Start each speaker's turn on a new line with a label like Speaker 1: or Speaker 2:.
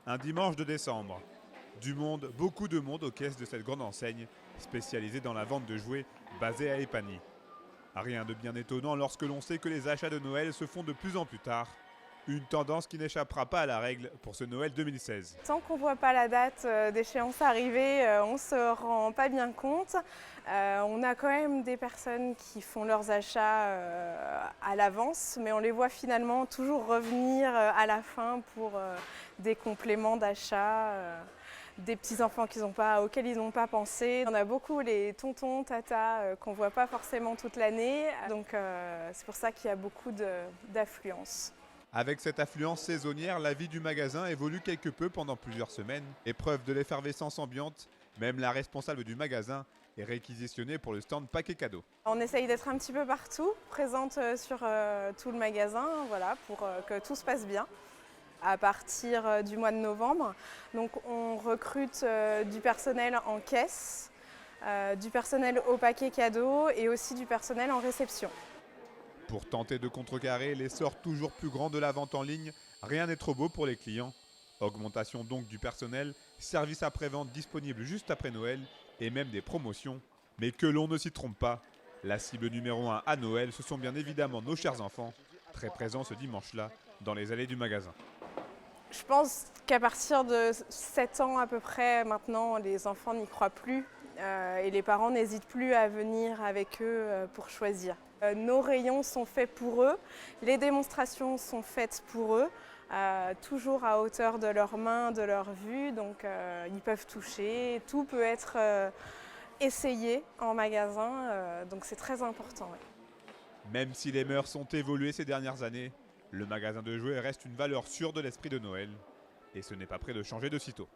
Speaker 1: Un dimanche de décembre. Du monde, beaucoup de monde aux caisses de cette grande enseigne, spécialisée dans la vente de jouets, basée à Épagny. Rien de bien étonnant lorsque l'on sait que les achats de Noël se font de plus en plus tard. Une tendance qui n'échappera pas à la règle pour ce Noël 2016.
Speaker 2: Tant qu'on ne voit pas la date d'échéance arriver, on ne se rend pas bien compte. On a quand même des personnes qui font leurs achats à l'avance, mais on les voit finalement toujours revenir à la fin pour des compléments d'achat, des petits-enfants auxquels ils n'ont pas pensé. On a beaucoup les tontons, tatas qu'on ne voit pas forcément toute l'année, donc c'est pour ça qu'il y a beaucoup d'affluence.
Speaker 1: Avec cette affluence saisonnière, la vie du magasin évolue quelque peu pendant plusieurs semaines. Épreuve de l'effervescence ambiante, même la responsable du magasin est réquisitionnée pour le stand paquet cadeau.
Speaker 2: On essaye d'être un petit peu partout, présente sur tout le magasin, voilà, pour que tout se passe bien. À partir du mois de novembre, donc on recrute du personnel en caisse, du personnel au paquet cadeau et aussi du personnel en réception.
Speaker 1: Pour tenter de contrecarrer l'essor toujours plus grand de la vente en ligne, rien n'est trop beau pour les clients. Augmentation donc du personnel, service après-vente disponible juste après Noël et même des promotions. Mais que l'on ne s'y trompe pas, la cible numéro 1 à Noël, ce sont bien évidemment nos chers enfants, très présents ce dimanche-là dans les allées du magasin.
Speaker 2: Je pense qu'à partir de 7 ans à peu près, maintenant, les enfants n'y croient plus et les parents n'hésitent plus à venir avec eux pour choisir. Nos rayons sont faits pour eux, les démonstrations sont faites pour eux, toujours à hauteur de leurs mains, de leur vue, donc ils peuvent toucher, tout peut être essayé en magasin, donc c'est très important. Ouais.
Speaker 1: Même si les mœurs sont évoluées ces dernières années, le magasin de jouets reste une valeur sûre de l'esprit de Noël. Et ce n'est pas prêt de changer de sitôt.